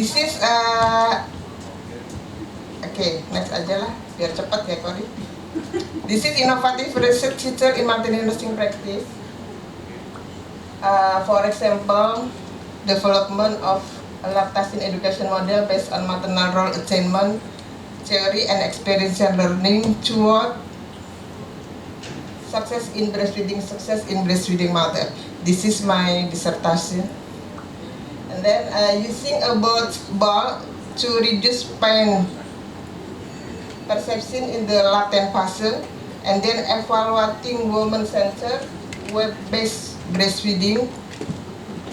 This is next aja lah, biar cepat ya Kori. This is innovative research feature in maternity nursing practice. For example, development of a lactation education model based on maternal role attainment theory and experiential learning toward success in breastfeeding mother. This is my dissertation. And then using a ball to reduce pain perception in the latent phase, and then evaluating woman-centered web-based breastfeeding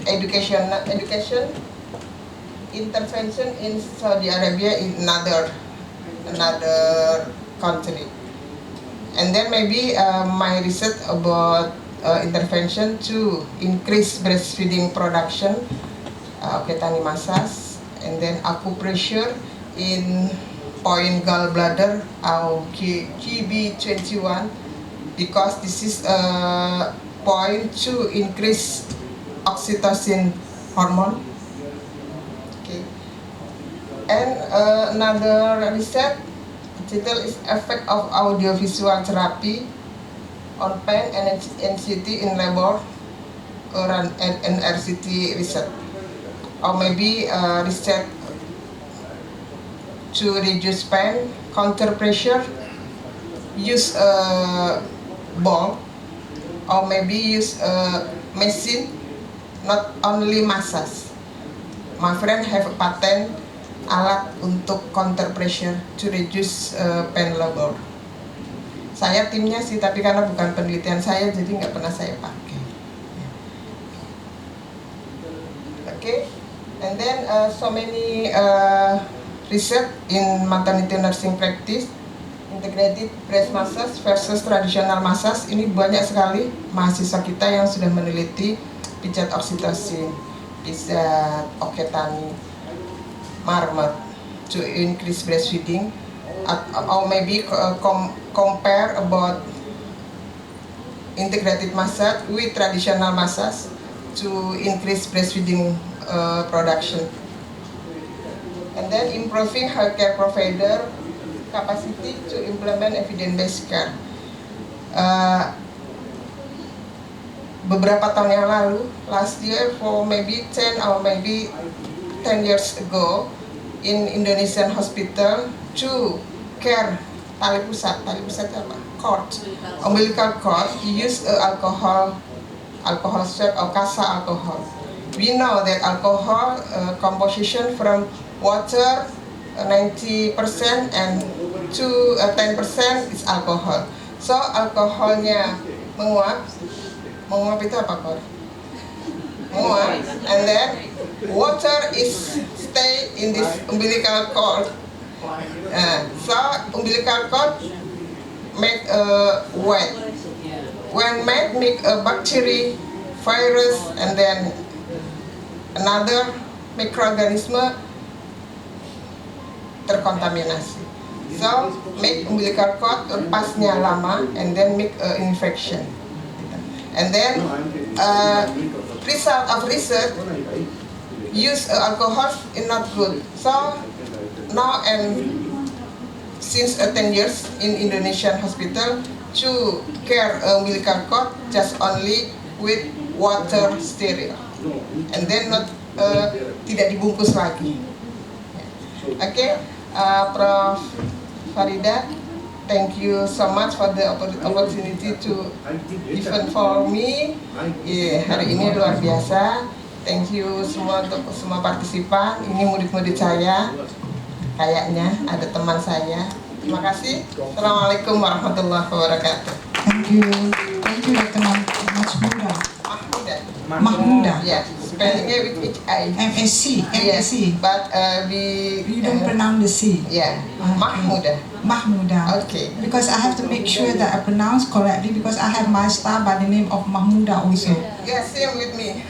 education intervention in Saudi Arabia in another country. And then maybe my research about intervention to increase breastfeeding production, tani massage, and then acupressure in point gallbladder or KB21, because this is a point to increase oxytocin hormone. Okay. And another research title is effect of audiovisual therapy on pain and anxiety in labor, or an RCT research, or maybe research to reduce pain, counter pressure, use a ball, or maybe use a machine, not only massage. My friend have a patent alat untuk counter pressure to reduce pain labor. Saya timnya sih, tapi karena bukan penelitian saya, jadi nggak pernah saya pakai. Okay, and then so many research in maternity nursing practice, integrated breast massage versus traditional massage. Ini banyak sekali mahasiswa kita yang sudah meneliti pijat oksitosin, pijat oketani, marmot to increase breastfeeding, or maybe compare about integrated massage with traditional massage to increase breastfeeding production. And then improving healthcare provider capacity to implement evidence-based care. Beberapa tahun yang lalu, last year, for maybe 10 or maybe 10 years ago, in Indonesian hospital to care tali pusat apa? Cord, umbilical cord, use alcohol swab or kasa alcohol. We know that alcohol composition from water 90% and to 10% is alcohol. So alkoholnya menguap itu apa Kor? Menguap, and then water is stay in this umbilical cord. So umbilical cord make wet. When make a bacteria, virus, and then another microorganism terkontaminasi. So make umbilical cord lepasnya lama, and then make infection. And then result of research use alcohol is not good. So now and since 10 years in Indonesian hospital to care umbilical cord just only with water steril, and then not tidak dibungkus lagi. Okay, Prof. Farida, thank you so much for the opportunity to even for me. Hari ini luar biasa. Thank you semua untuk semua partisipan. Ini murid-murid saya. Kayaknya ada teman saya. Terima kasih. Assalamualaikum warahmatullahi wabarakatuh. Thank you, Dr. Mahmuda. Mahmuda. Yeah, spellingnya with H-I. MSc. Yes, but you don't pronounce the C. Yeah, Mahmuda. Okay. Because I have to make sure that I pronounce correctly, because I have my star by the name of Mahmuda also. Yeah, same with me.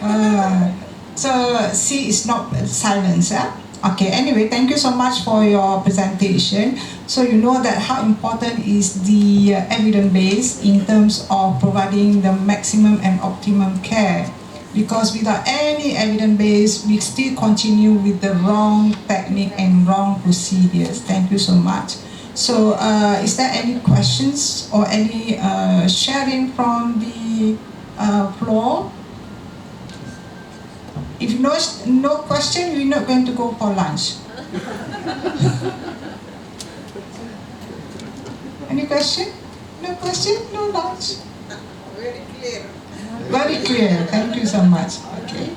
So C is not silence, yeah? Okay, anyway, thank you so much for your presentation. So you know that how important is the evidence base in terms of providing the maximum and optimum care because without any evidence base, we still continue with the wrong technique and wrong procedures. Thank you so much. So is there any questions or any sharing from the floor? If no question, we're not going to go for lunch. Any question? No question? No lunch? Very clear. Very clear. Thank you so much. Okay.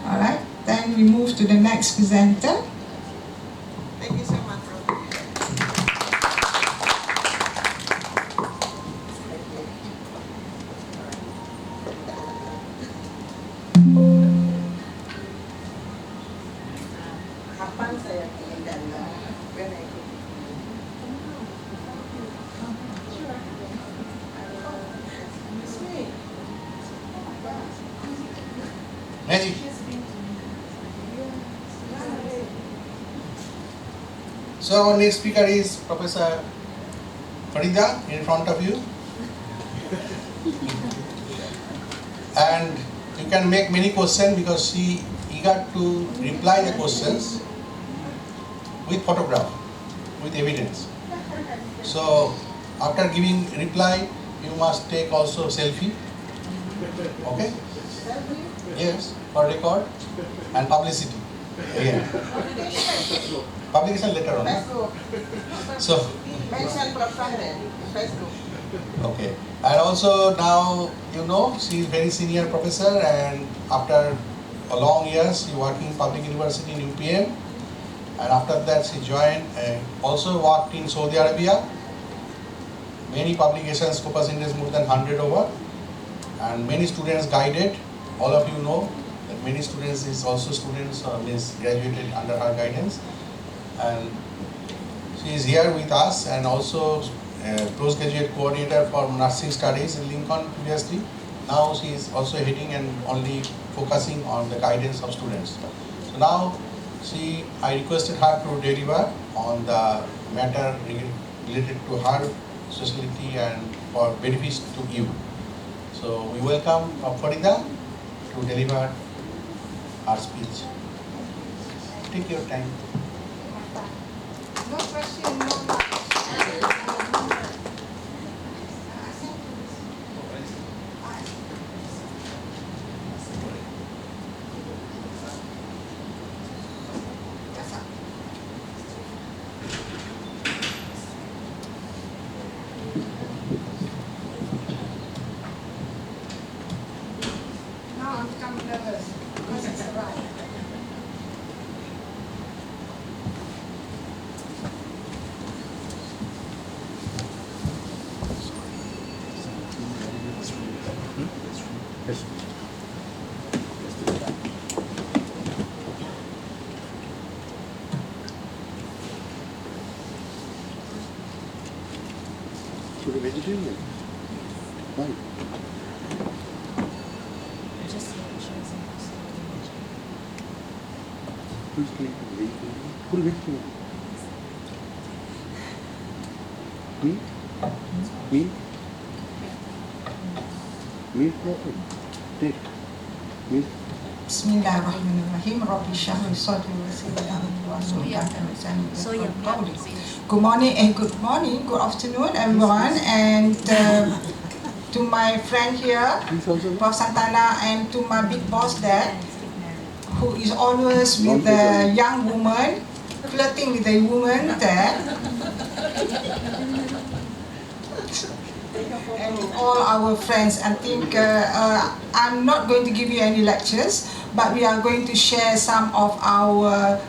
All right. Then we move to the next presenter. Thank you so much. Kapan saya pindah when I go? Magic. So our next speaker is Professor Farida in front of you. And you can make many questions because she eager to reply the questions with photograph, with evidence. So after giving reply, you must take also selfie. Okay? Yes, for record and publicity. Again. Publication later on. Facebook. So, Mention Prof. Sunday. Facebook. okay. And also now, you know, she is very senior professor, and after a long years, she working in public university in UPM. And after that, she joined and also worked in Saudi Arabia. Many publications, Scopus Index more than 100 over. And many students guided. All of you know that many students is also students means graduated under her guidance. And she is here with us, and also postgraduate coordinator for nursing studies in Lincoln previously. Now she is also heading and only focusing on the guidance of students. So now I requested her to deliver on the matter related to her specialty and for benefits to you. So we welcome Farida to deliver our speech. Take your time. No question, no lunch. Now I'm becoming nervous because it's arrived. You're a vegetarian? Why? Who's going to be vegetarian? Who is vegetarian? Me? Me? Me? Take. Me? Bismillahirrahmanirrahim. Rabbi shrah li sadri wa yassir li amri. Good morning, good afternoon, everyone, and to my friend here, Prof. Santana, and to my big boss there, who is always with the young woman, flirting with the woman there. And all our friends, I think I'm not going to give you any lectures, but we are going to share some of our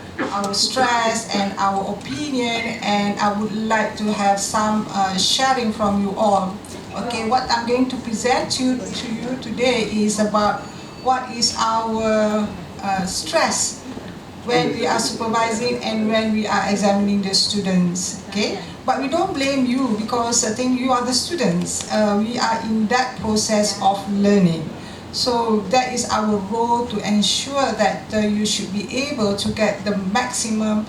stress and our opinion, and I would like to have some sharing from you all. Okay, what I'm going to present to you today is about what is our stress when we are supervising and when we are examining the students. Okay, but we don't blame you because I think you are the students. We are in that process of learning. So that is our role, to ensure that you should be able to get the maximum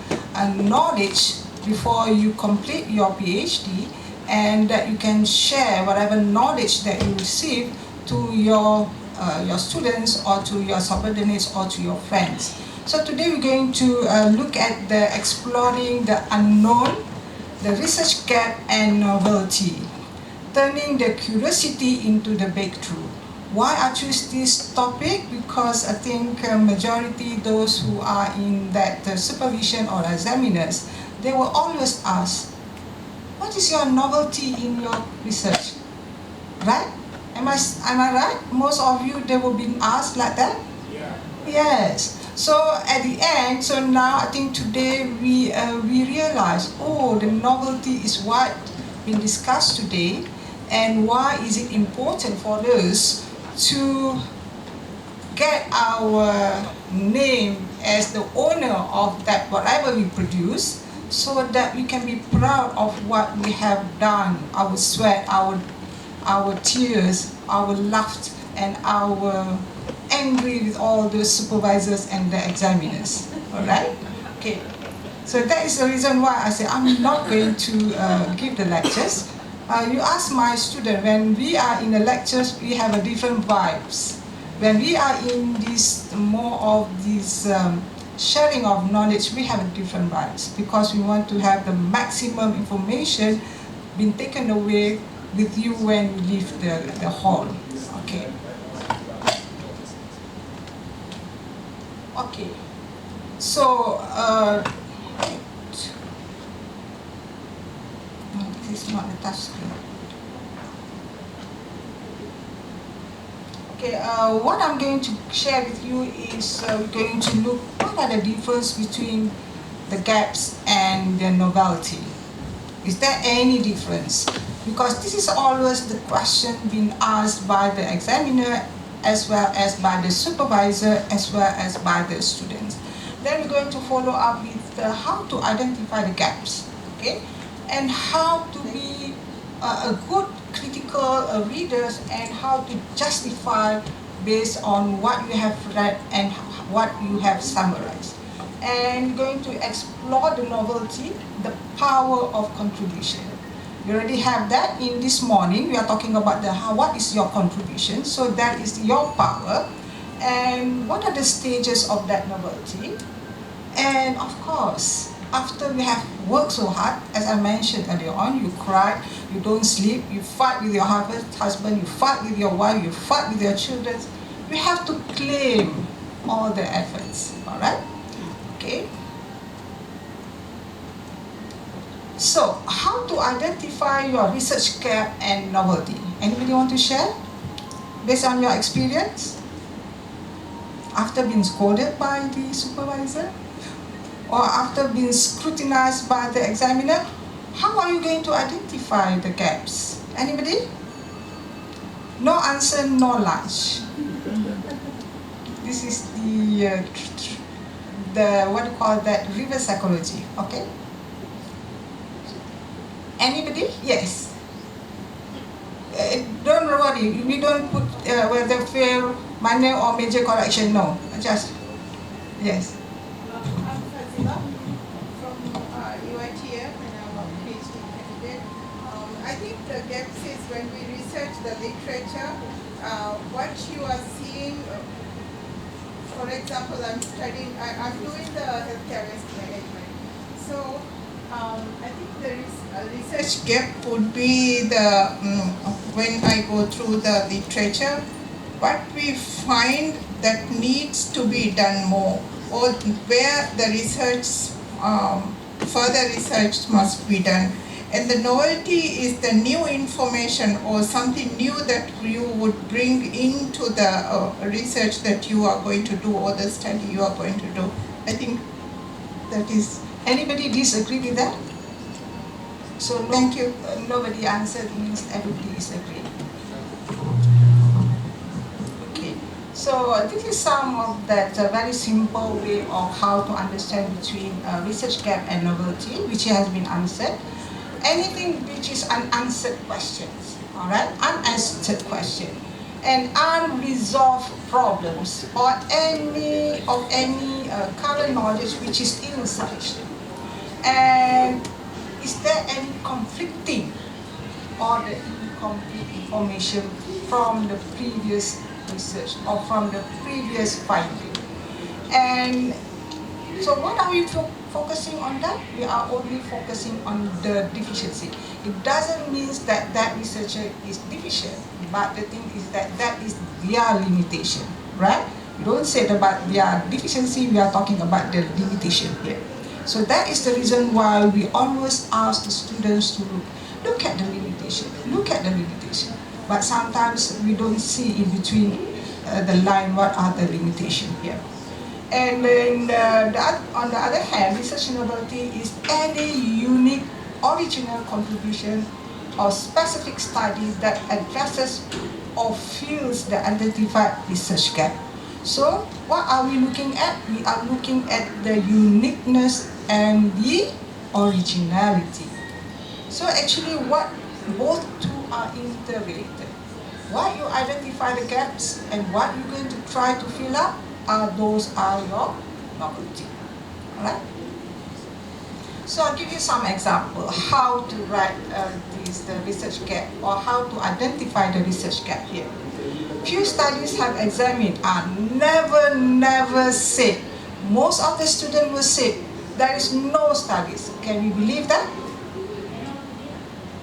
knowledge before you complete your PhD, and that you can share whatever knowledge that you receive to your your students or to your subordinates or to your friends. So today we're going to look at the exploring the unknown, the research gap and novelty, turning the curiosity into the breakthrough. Why I choose this topic? Because I think majority those who are in that supervision or examiners, they will always ask, what is your novelty in your research? Right? Am I right? Most of you, they will be asked like that? Yeah. Yes. So at the end, so now I think today we realize, oh, the novelty is what been discussed today, and why is it important for us to get our name as the owner of that whatever we produce, so that we can be proud of what we have done, our sweat, our tears, our laughter, and our angry with all the supervisors and the examiners. All right? Okay. So that is the reason why I say I'm not going to give the lectures. You ask my student, when we are in the lectures, we have a different vibes. When we are in this more of this sharing of knowledge, we have a different vibes, because we want to have the maximum information being taken away with you when you leave the hall. Okay. Okay. So, no, this is not the touch screen. Okay, what I'm going to share with you is we're going to look what are the difference between the gaps and the novelty. Is there any difference? Because this is always the question being asked by the examiner, as well as by the supervisor, as well as by the students. Then we're going to follow up with how to identify the gaps, okay? And how to be a good critical readers, and how to justify based on what you have read and what you have summarized. And we're going to explore the novelty, the power of contribution. You already have that in this morning. We are talking about what is your contribution. So that is your power. And what are the stages of that novelty? And of course, after we have worked so hard, as I mentioned earlier on, you cry, you don't sleep, you fight with your husband, you fight with your wife, you fight with your children. You have to claim all the efforts, all right? Okay. So, how to identify your research gap and novelty? Anybody want to share? Based on your experience? After being scolded by the supervisor? Or after being scrutinized by the examiner? How are you going to identify the gaps? Anybody? No answer, no lunch. This is the what do you call that, reverse psychology, okay? Anybody? Yes. Don't worry, we don't put whether fail, minor or major correction, no. Just, yes. I'm Fazila from UITM, and I'm a PhD candidate. I think the gaps is when we research the literature, what you are seeing, for example, I'm doing the healthcare waste management. So I think there is a research gap would be the when I go through the literature, what we find that needs to be done more, or where the research, further research must be done. And the novelty is the new information or something new that you would bring into the research that you are going to do, or the study you are going to do. I think that is. Anybody disagree with that? So no, Thank you. Nobody answered, means everybody is agreeing. Okay, so this is some of that very simple way of how to understand between research gap and novelty, which has been answered. Anything which is unanswered questions, all right, unanswered question, and unresolved problems, or any current knowledge which is still insufficient. And is there any conflicting or the incomplete information from the previous research or from the previous finding. And so what are we focusing on that? We are only focusing on the deficiency. It doesn't mean that that researcher is deficient, but the thing is that that is their limitation, right? We don't say about their deficiency, we are talking about the limitation here. So that is the reason why we always ask the students to look at the limitation, look at the limitation. But sometimes we don't see in between the line what are the limitations here. And then on the other hand, research novelty is any unique original contribution or specific study that addresses or fills the identified research gap. So what are we looking at? We are looking at the uniqueness and the originality. So actually what both two are interrelated. What you identify the gaps and what you're going to try to fill up, those are your novelty. Alright? So I'll give you some example how to write the research gap or how to identify the research gap here. Few studies have examined never said. Most of the students will say there is no studies. Can you believe that?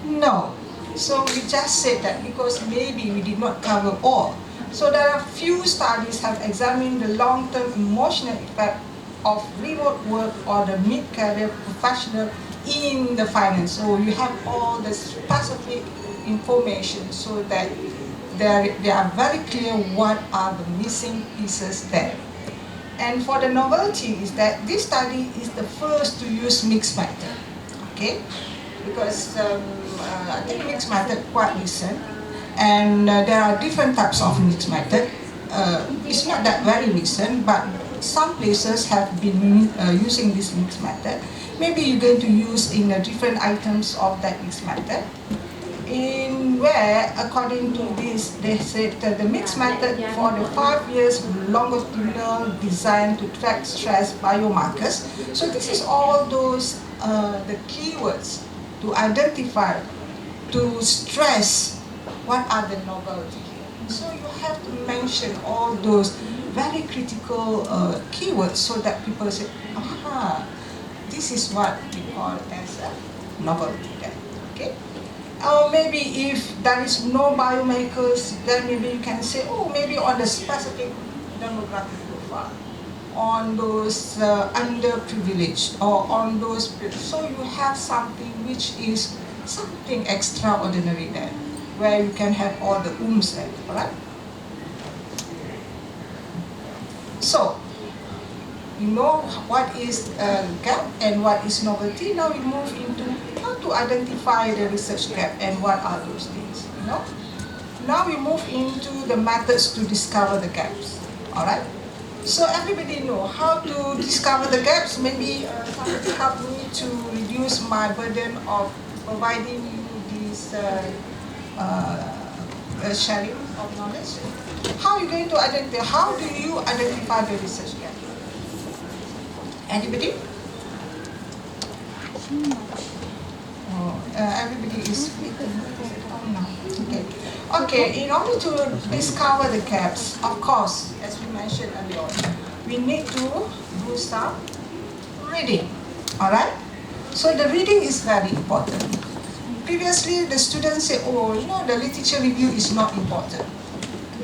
No. So we just said that because maybe we did not cover all. So there are few studies have examined the long-term emotional effect of remote work or the mid-career professional in the finance. So you have all the specific information so that they are very clear what are the missing pieces there. And for the novelty is that this study is the first to use mixed method, okay? Because I think mixed method quite recent, and there are different types of mixed method. It's not that very recent, but some places have been using this mixed method. Maybe you're going to use in different items of that mixed method. In where, according to this, they said that the mixed method for the 5 years longitudinal design to track stress biomarkers. So this is all those the keywords to identify, to stress what are the novelty here. So you have to mention all those very critical keywords so that people say, aha, this is what we call as a novelty then, okay? Or maybe if there is no biomarkers, then maybe you can say, oh, maybe on the specific demographic profile, on those underprivileged, or on those, so you have something which is something extraordinary there, where you can have all the oomph there, alright? So, you know what is gap and what is novelty. Now we move into how to identify the research gap and what are those things, you know. Now we move into the methods to discover the gaps, alright. So everybody know how to discover the gaps. Maybe somebody help me to reduce my burden of providing you this sharing of knowledge. How are you going to identify, how do you identify the research gap? Anybody? Everybody is okay. Okay, in order to discover the gaps, of course, as we mentioned earlier, we need to do some reading. Alright? So the reading is very important. Previously, the students say, oh, you know, the literature review is not important.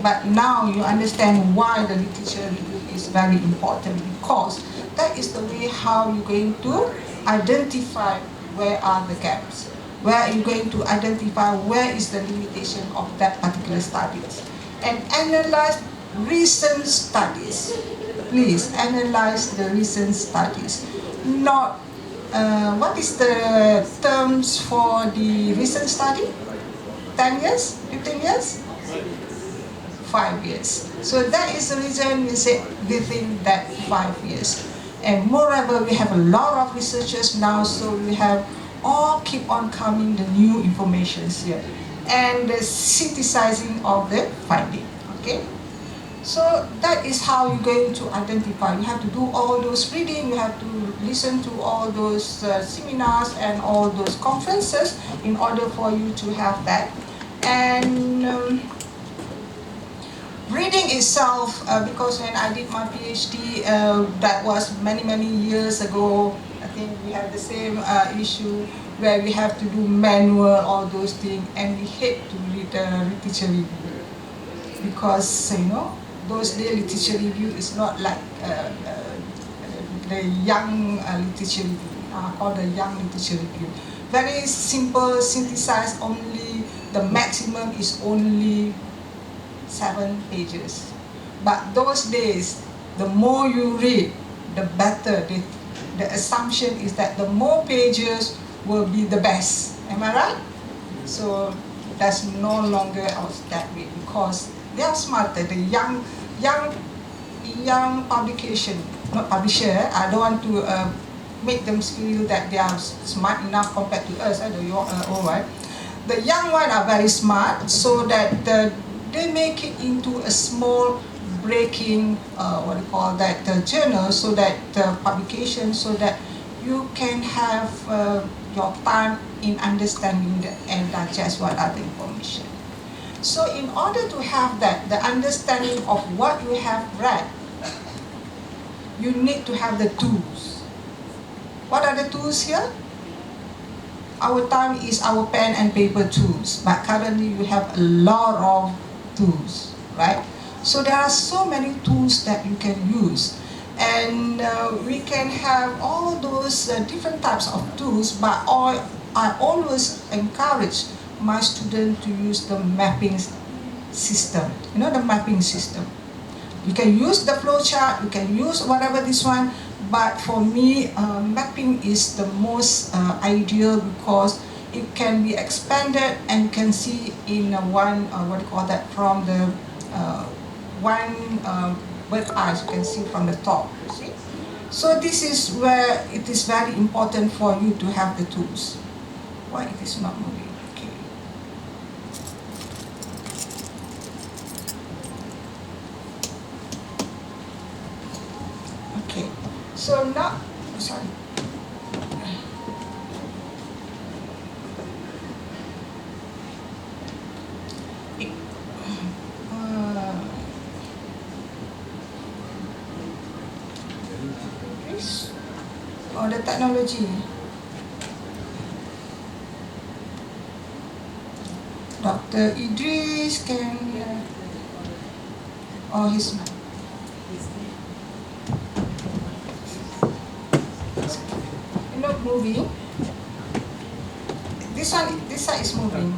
But now you understand why the literature review is very important, because that is the way how you're going to identify where are the gaps, where are you going to identify where is the limitation of that particular studies, and analyze recent studies. Please analyze the recent studies. Not what is the terms for the recent study? 10 years? 15 years? 5 years. So that is the reason we say within that 5 years. And moreover, we have a lot of researchers now, so we have all keep on coming the new informations here and the synthesizing of the finding. Okay, so that is how you're going to identify. You have to do all those reading, you have to listen to all those seminars and all those conferences in order for you to have that. And reading itself, because when I did my PhD, that was many years ago. I think we have the same issue where we have to do manual, all those things, and we hate to read literature review because those days literature review is not like the young literature review, or the young literature review. Very simple, synthesized only. The maximum is only 7 pages. But those days, the more you read, the better. The assumption is that the more pages will be the best. Am I right? So that's no longer that way because they are smarter. The young publication, not publisher. I don't want to make them feel that they are smart enough compared to us. All right. The young ones are very smart, so that they make it into a small breaking, journal, so that publication, so that you can have your time in understanding and digest what are the information. So in order to have that, the understanding of what you have read, you need to have the tools. What are the tools here? Our time is our pen and paper tools, but currently you have a lot of tools, right? So there are so many tools that you can use, and we can have all those different types of tools, but I always encourage my students to use the mapping system. You know the mapping system. You can use the flowchart, you can use whatever this one, but for me, mapping is the most ideal because it can be expanded and you can see in one, from the one bird eye, you can see from the top, you see? So this is where it is very important for you to have the tools. Why it is not moving? Okay. Okay. So now, sorry. The technology. Dr. Idris can, he's not moving. This side is moving.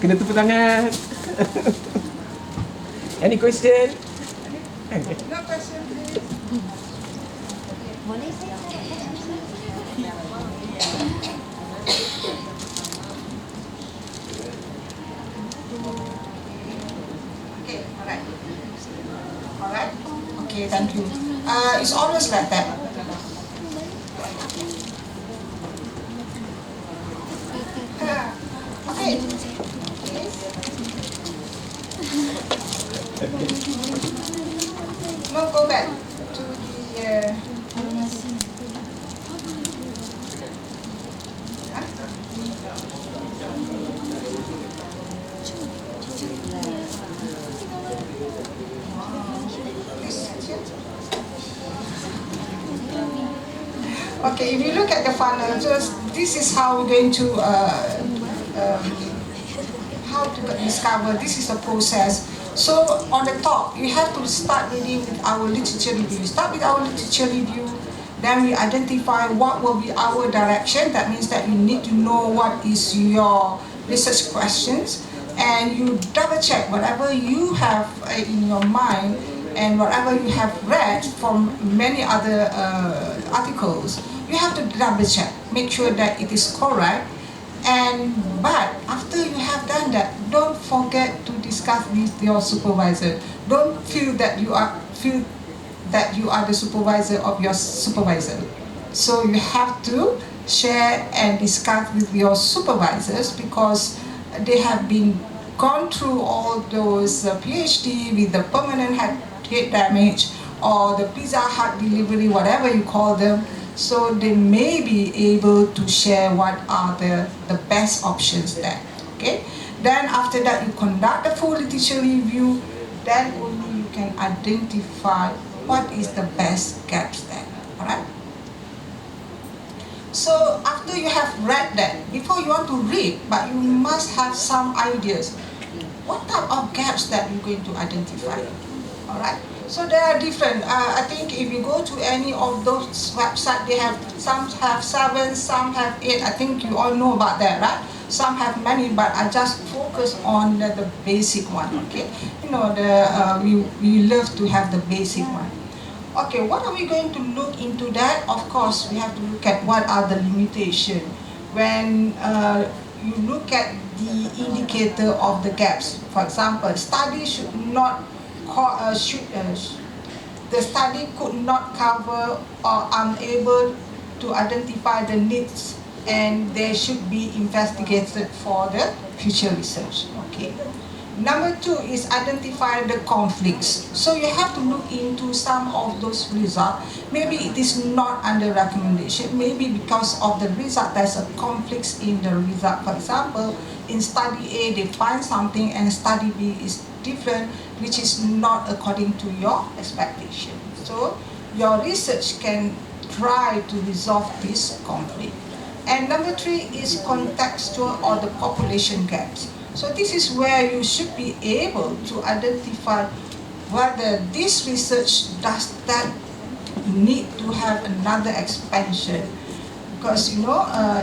Kena tepuk tangan. Any question? No question, please. Okay, alright. Alright? Okay, thank you. It's always like that. Okay. No, go back to the. Okay, if you look at the funnel, just this is how we're going to how to discover. This is the process. So on the top, you have to start reading with our literature review. Start with our literature review. Then we identify what will be our direction. That means that you need to know what is your research questions, and you double check whatever you have in your mind and whatever you have read from many other articles. You have to double check, make sure that it is correct. But after you have done that, don't forget to discuss with your supervisor. Don't feel that you are the supervisor of your supervisor. So you have to share and discuss with your supervisors, because they have been gone through all those PhD with the permanent head damage or the Pizza Hut delivery, whatever you call them. So they may be able to share what are the best options there. Okay. Then after that, you conduct a full literature review. Then only you can identify what is the best gaps there. Alright. So after you have read that, before you want to read, but you must have some ideas. What type of gaps that you're going to identify? Alright. So there are different. I think if you go to any of those websites, they have some have 7, some have 8. I think you all know about that, right? Some have many, but I just focus on the basic one. Okay, you know we love to have the basic one. Okay, what are we going to look into that? Of course, we have to look at what are the limitations when you look at the indicator of the gaps. For example, study should not. The study could not cover or unable to identify the needs, and they should be investigated for the future research. Okay. Number 2 is identify the conflicts. So you have to look into some of those results. Maybe it is not under recommendation. Maybe because of the result, there's a conflict in the result. For example, in study A, they find something, and study B is different, which is not according to your expectation. So your research can try to resolve this conflict. And number 3 is contextual or the population gaps. So this is where you should be able to identify whether this research does that need to have another expansion. Because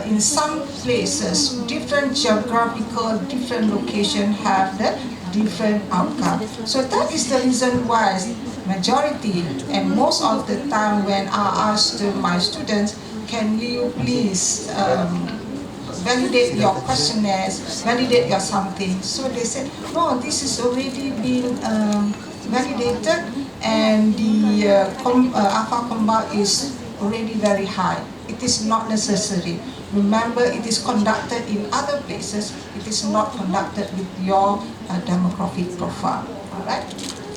in some places, different geographical, different location have the different outcome. So that is the reason why majority and most of the time when I ask my students, can you please validate your questionnaires, validate your something? So they said, no, this is already been validated, and the alpha compound is already very high. It is not necessary. Remember, it is conducted in other places. It is not conducted with your demographic profile. All right.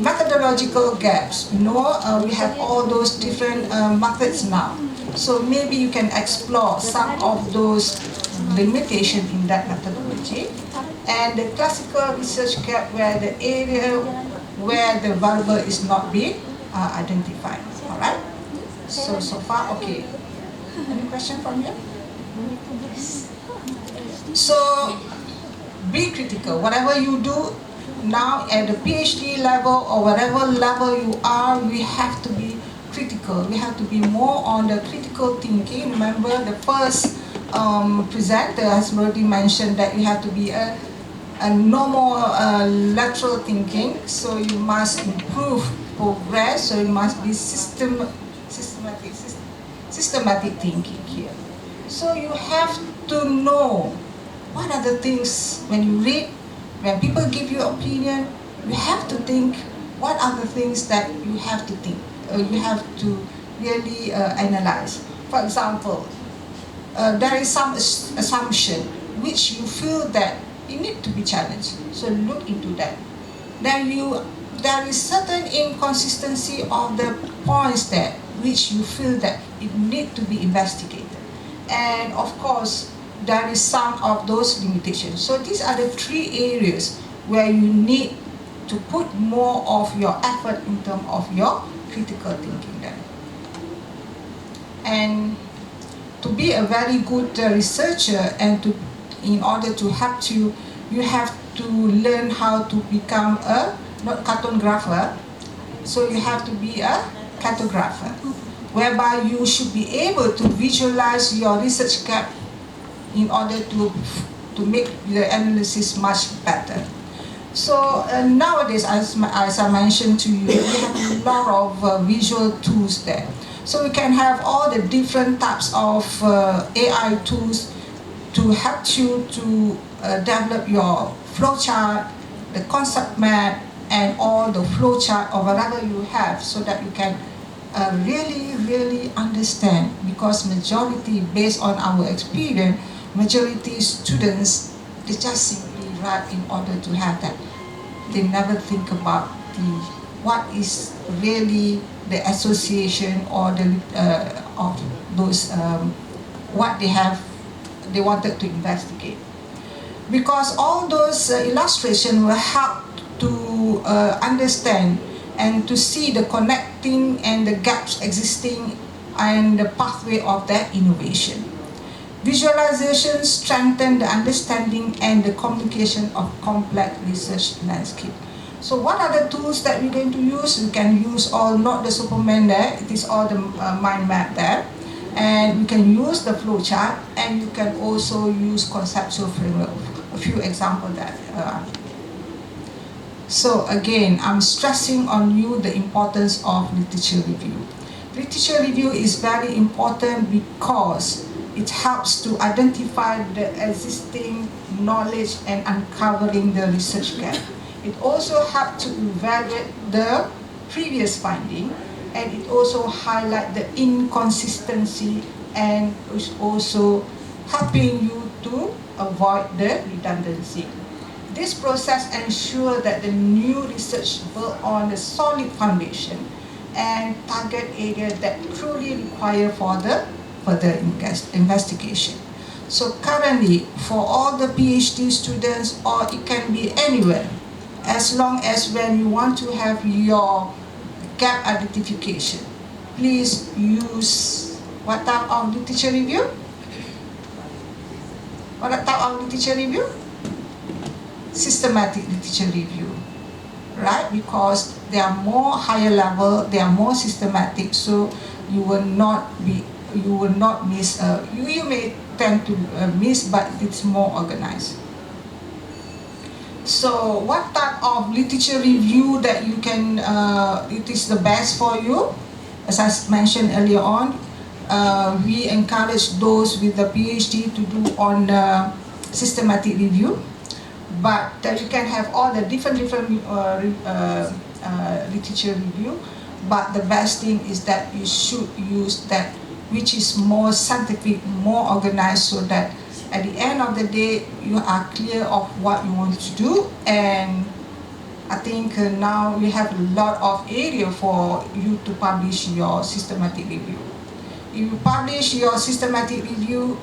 Methodological gaps. We have all those different methods now. So maybe you can explore some of those limitations in that methodology. And the classical research gap, where the area where the variable is not being identified. All right. So far, okay. Any question from you? So be critical. Whatever you do now at the PhD level or whatever level you are, we have to be critical. We have to be more on the critical thinking. Remember, the first presenter has already mentioned that you have to be a no more lateral thinking, so you must improve progress, so it must be systematic thinking here. So you have to know what are the things when you read, when people give you opinion, you have to think what are the things that you have to think, you have to really analyze. For example, there is some assumption which you feel that it need to be challenged, so look into that. Then there is certain inconsistency of the points there which you feel that it need to be investigated, and of course there is some of those limitations. So these are the three areas where you need to put more of your effort in terms of your critical thinking then. And to be a very good researcher, and in order to help you, you have to learn how to become a, not cartographer, so you have to be a cartographer, whereby you should be able to visualize your research gap in order to make the analysis much better. So nowadays, as I mentioned to you, we have a lot of visual tools there. So we can have all the different types of AI tools to help you to develop your flowchart, the concept map, and all the flowchart or whatever you have, so that you can really understand. Because majority, based on our experience, majority students, they just simply write in order to have that. They never think about what is really the association or the of those what they wanted to investigate. Because all those illustrations will help to understand and to see the connecting and the gaps existing and the pathway of that innovation. Visualization strengthens the understanding and the communication of complex research landscape. So what are the tools that we're going to use? We can use all, not the Superman there, it is all the mind map there. And you can use the flowchart, and you can also use conceptual framework. A few examples that. So again, I'm stressing on you the importance of literature review. Literature review is very important because it helps to identify the existing knowledge and uncovering the research gap. It also helps to evaluate the previous finding, and it also highlights the inconsistency, and is also helping you to avoid the redundancy. This process ensures that the new research built on the solid foundation and target areas that truly require for the further investigation. So currently, for all the PhD students, or it can be anywhere, as long as when you want to have your gap identification, please use what type of literature review? What type of literature review? Systematic literature review, right? Because they are more higher level, they are more systematic, so you will not miss. You may tend to miss, but it's more organized. So what type of literature review that you can, it is the best for you? As I mentioned earlier on, we encourage those with the PhD to do on systematic review, but you can have all the different literature review, but the best thing is that you should use that which is more scientific, more organized, so that at the end of the day, you are clear of what you want to do. And I think now we have a lot of area for you to publish your systematic review. If you publish your systematic review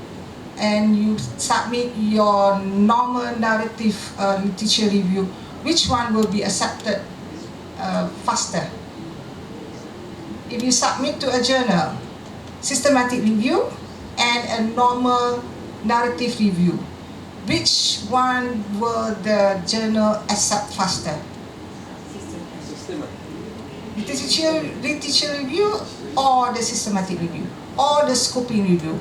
and you submit your normal narrative literature review, which one will be accepted faster? If you submit to a journal, systematic review and a normal narrative review, which one will the journal accept faster? Literature review or the systematic review or the scoping review?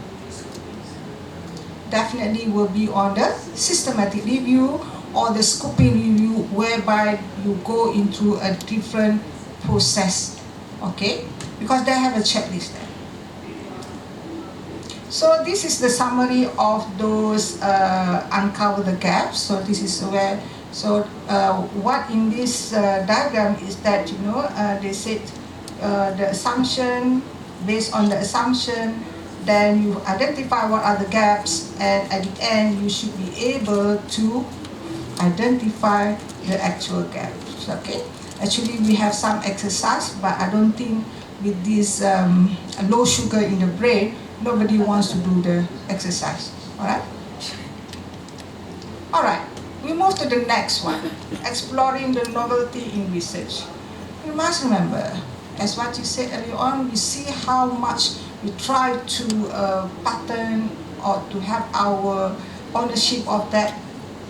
Definitely will be on the systematic review or the scoping review, whereby you go into a different process, okay? Because they have a checklist there. So this is the summary of those uncover the gaps. So this is where, what in this diagram is that, they said the assumption, based on the assumption, then you identify what are the gaps, and at the end you should be able to identify the actual gaps, okay? Actually, we have some exercise, but I don't think with this low sugar in the brain, nobody wants to do the exercise, all right? All right, we move to the next one, exploring the novelty in research. You must remember, as what you said earlier on, we see how much we try to pattern or to have our ownership of that.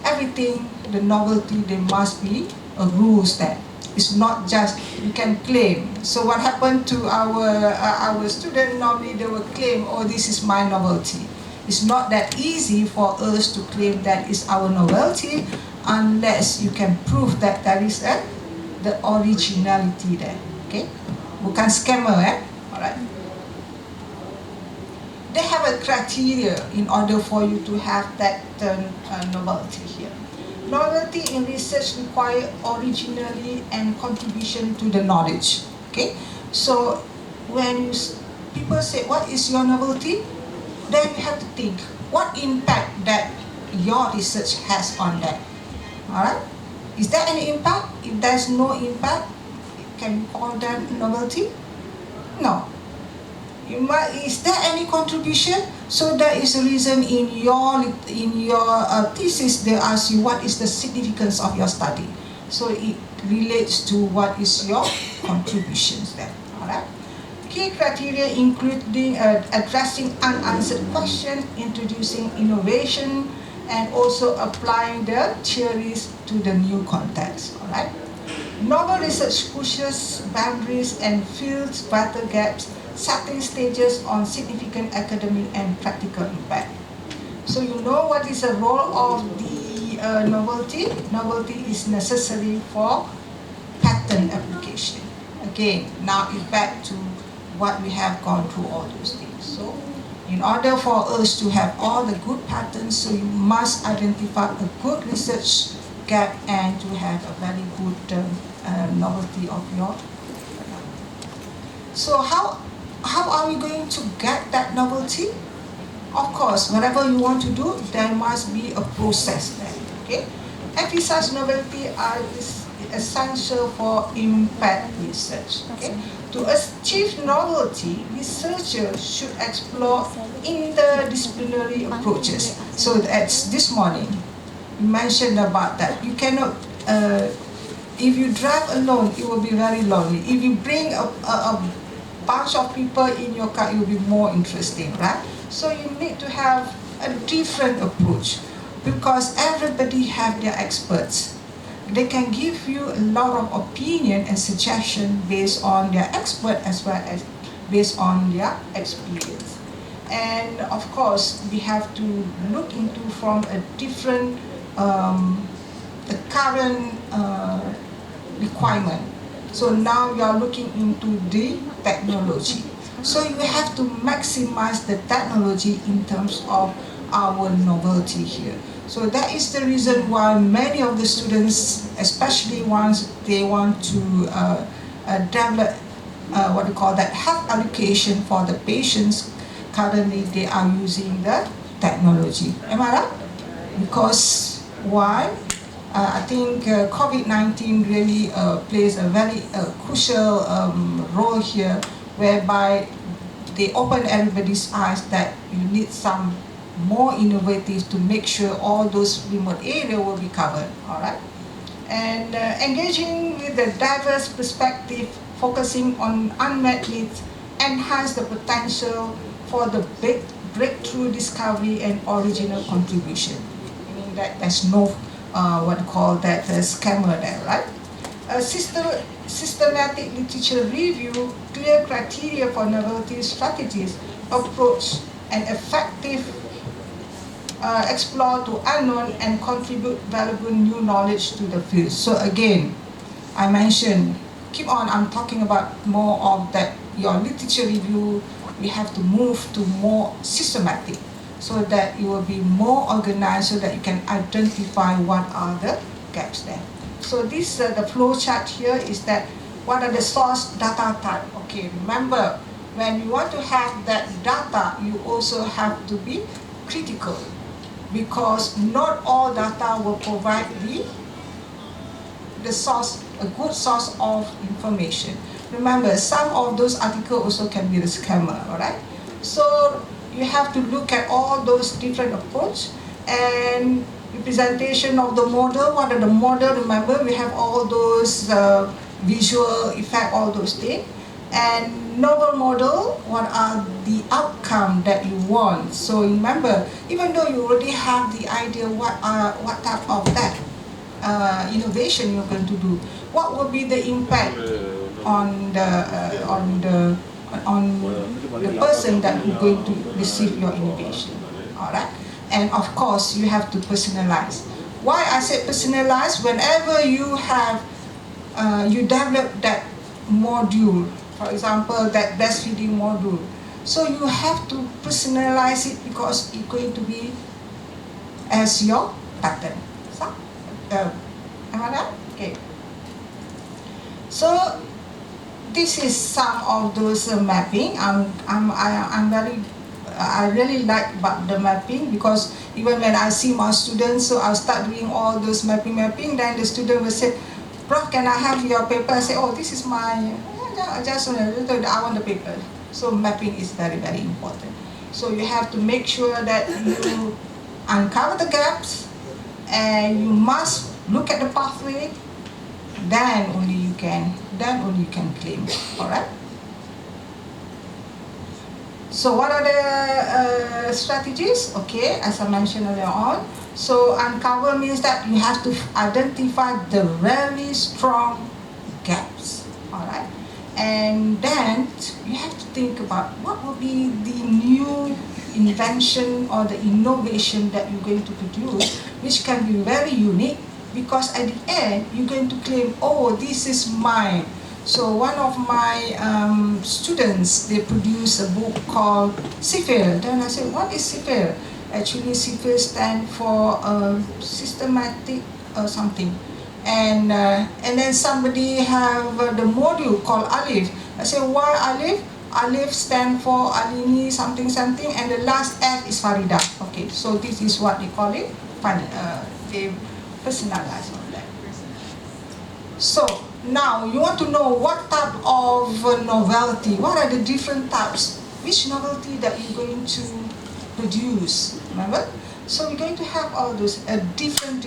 Everything, the novelty, there must be a rules there. It's not just you can claim. So what happened to our student? Normally they will claim, oh, this is my novelty. It's not that easy for us to claim that is our novelty unless you can prove that there is the originality there. Okay, bukan scammer, all right. They have a criteria in order for you to have that novelty here. Novelty in research require originality and contribution to the knowledge. Okay, so when people say, what is your novelty? Then you have to think, what impact that your research has on that. Alright? Is there any impact? If there's no impact, can you call that novelty? No. Is there any contribution? So there is a reason in your thesis they ask you what is the significance of your study. So it relates to what is your contributions there. All right. Key criteria including addressing unanswered questions, introducing innovation, and also applying the theories to the new context. All right. Novel research pushes boundaries and fills vital gaps, setting stages on significant academic and practical impact. So you know what is the role of the novelty? Novelty is necessary for patent application. Again, now it's back to what we have gone through all those things. So in order for us to have all the good patents, so you must identify a good research gap and to have a very good novelty of your. So how are we going to get that novelty? Of course, whatever you want to do, there must be a process there. Okay, emphasize novelty is essential for impact research. Okay, to achieve novelty, researchers should explore interdisciplinary approaches. So that's this morning you mentioned about that. You cannot. If you drive alone, it will be very lonely. If you bring a bunch of people in your car, it will be more interesting, right? So you need to have a different approach because everybody have their experts. They can give you a lot of opinion and suggestion based on their expert as well as based on their experience. And of course, we have to look into from a different, the current requirement. So now you are looking into the technology. So you have to maximize the technology in terms of our novelty here. So that is the reason why many of the students, especially once they want to develop what we call that health education for the patients, currently they are using the technology. Am I right? Because why? I think COVID-19 really plays a very crucial role here, whereby they open everybody's eyes that you need some more innovative to make sure all those remote areas will be covered, all right? And engaging with the diverse perspective, focusing on unmet needs, enhance the potential for the breakthrough discovery and original contribution. Meaning that there's no what we call that scammer there, right? Systematic literature review, clear criteria for novelty strategies, approach, and effective explore to unknown and contribute valuable new knowledge to the field. So again, I mentioned, keep on, I'm talking about more of that, your literature review, we have to move to more systematic so that it will be more organized so that you can identify what are the gaps there. So this, the flow chart here is that what are the source data type. Okay, remember, when you want to have that data, you also have to be critical because not all data will provide the source, a good source of information. Remember, some of those articles also can be the scammer, alright? So you have to look at all those different approach and representation of the model. What are the model? Remember, we have all those visual effect, all those things. And novel model, what are the outcome that you want? So remember, even though you already have the idea what type of that innovation you're going to do, what will be the impact on the person that is going to receive your innovation, all right? And of course, you have to personalize. Why I say personalize? Whenever you have, you develop that module, for example, that breastfeeding module, so you have to personalize it because it's going to be as your pattern. So, am I done? Okay. So this is some of those mapping. I really like about the mapping because even when I see my students, so I'll start doing all those mapping. Then the student will say, "Prof, can I have your paper?" I say, "Oh, this is my, I want the paper." So mapping is very, very important. So you have to make sure that you uncover the gaps and you must look at the pathway. Then only you can claim. All right. So what are the strategies? Okay, as I mentioned earlier on. So uncover means that you have to identify the very strong gaps. All right. And then you have to think about what will be the new invention or the innovation that you're going to produce, which can be very unique. Because at the end, you're going to claim, oh, this is mine. So one of my students, they produced a book called CIFIL. Then I said, what is CIFIL? Actually, CIFIL stands for systematic something. And then somebody have the module called Alif. I said, why Alif? Alif stands for Alini something something, and the last F is Farida. Okay, so this is what they call it. They personalize on that. So now you want to know what type of novelty, what are the different types, which novelty that you're going to produce, remember? So we're going to have all those different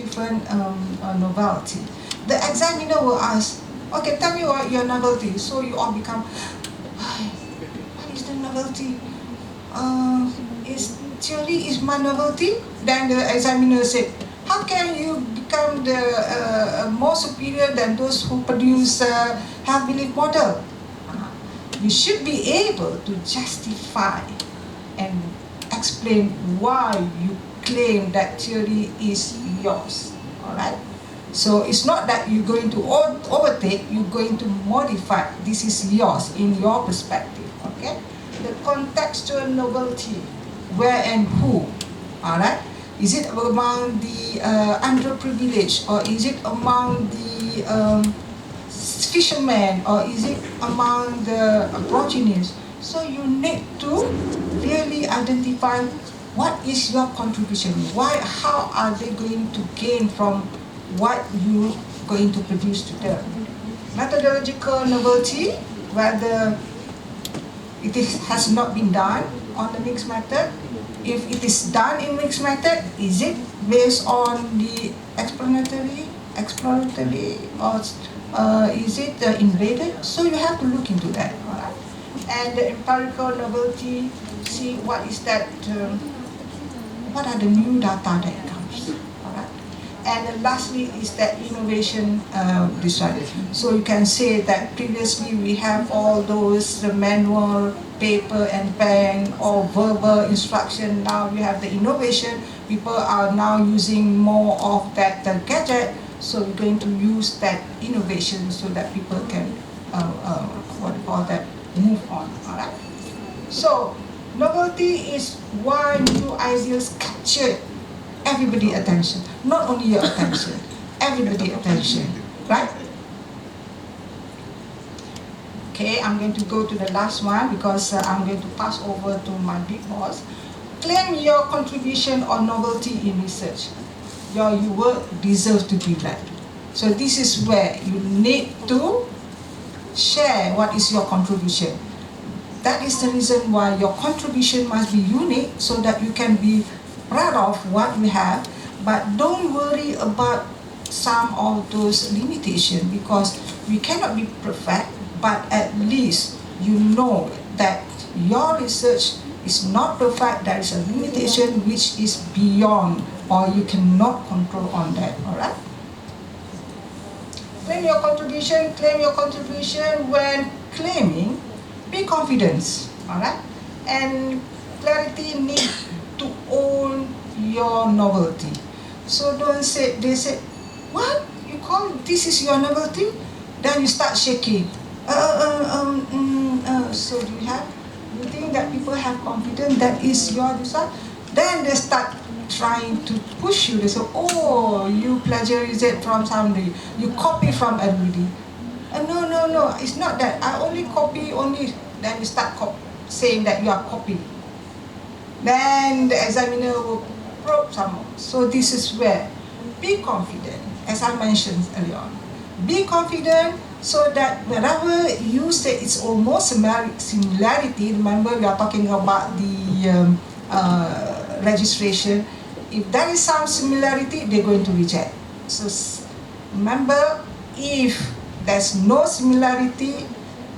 novelty. The examiner will ask, okay, tell me what your novelty. So you all become, what is the novelty? Is theory is my novelty? Then the examiner said, how can you become the more superior than those who produce health belief model? You should be able to justify and explain why you claim that theory is yours. All right. So it's not that you're going to overtake. You're going to modify. This is yours in your perspective. Okay. The contextual novelty, where and who. All right. Is it among the underprivileged, or is it among the fishermen, or is it among the aborigines? So you need to really identify what is your contribution. Why? How are they going to gain from what you're going to produce to them? Methodological novelty, whether it has not been done on the mixed method. If it is done in mixed method, is it based on the exploratory, or is it invaded? So you have to look into that. Right? And the empirical novelty, see what is that, what are the new data that comes. Right? And then lastly is that innovation this one. So you can say that previously we have all those the manual, paper and pen or verbal instruction. Now we have the innovation. People are now using more of that gadget. So we're going to use that innovation so that people can what we call that, move on. Alright. So novelty is why new ideas capture everybody attention, not only your attention, everybody attention, right? Okay, I'm going to go to the last one because I'm going to pass over to my big boss. Claim your contribution or novelty in research. Your work deserves to be read. So this is where you need to share what is your contribution. That is the reason why your contribution must be unique so that you can be proud of what you have, but don't worry about some of those limitations because we cannot be perfect, but at least you know that your research is not perfect. There is a limitation which is beyond or you cannot control on that. Alright? Claim your contribution. Claim your contribution. When claiming, be confident. Alright? And clarity needs to own your novelty. So don't say, they say, what? You call this is your novelty? Then you start shaking. So do you think that people have confidence that is your result? Then they start trying to push you. They say, oh, you plagiarized from somebody. You copy from everybody. No, it's not that. I only copy only. Then you start saying that you are copying. Then the examiner will probe some more. So this is where be confident, as I mentioned earlier on. Be confident so that wherever you say it's almost similarity, remember we are talking about the registration. If there is some similarity, they're going to reject. So remember, if there's no similarity,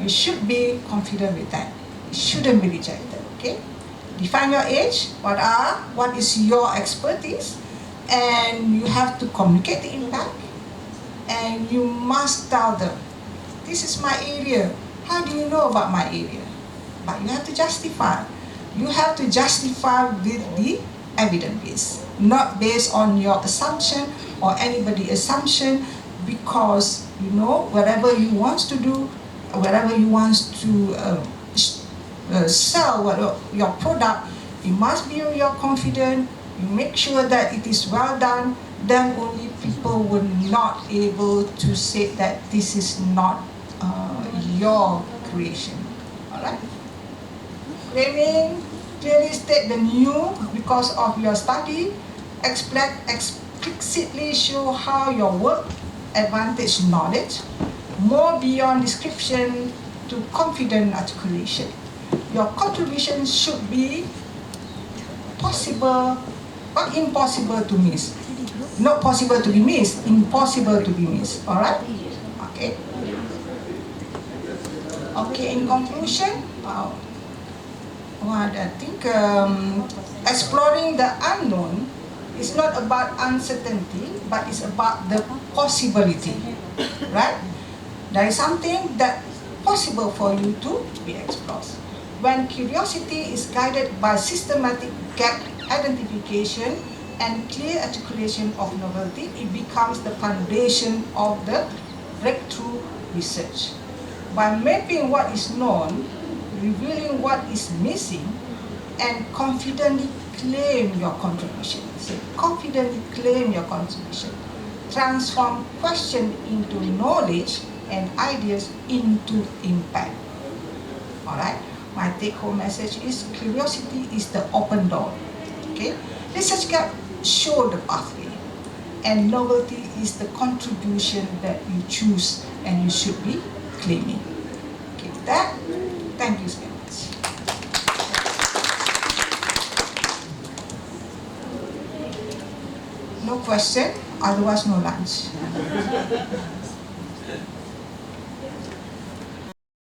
you should be confident with that. It shouldn't be rejected, okay? Define your age, what is your expertise, and you have to communicate the impact, and you must tell them, this is my area. How do you know about my area? But you have to justify. You have to justify with the evidence base, not based on your assumption or anybody's assumption, because you know whatever you want to do, whatever you want to sell your product, you must be your confident. You make sure that it is well done. Then only people will not able to say that this is not your creation. Alright? Claiming, clearly state the new because of your study. Explicitly show how your work advantage knowledge. More beyond description to confident articulation. Your contribution should be possible or impossible to miss. Not possible to be missed, impossible to be missed. Alright? Okay. Okay, in conclusion, I think exploring the unknown is not about uncertainty, but it's about the possibility. Right? There is something that possible for you to be explored. When curiosity is guided by systematic gap identification and clear articulation of novelty, it becomes the foundation of the breakthrough research. By mapping what is known, revealing what is missing, and confidently claim your contribution. So confidently claim your contribution. Transform question into knowledge and ideas into impact. Alright? My take-home message is curiosity is the open door. Okay? Research gap show the pathway, and novelty is the contribution that you choose and you should be claiming. Okay, with that, thank you so much. No question, otherwise no lunch.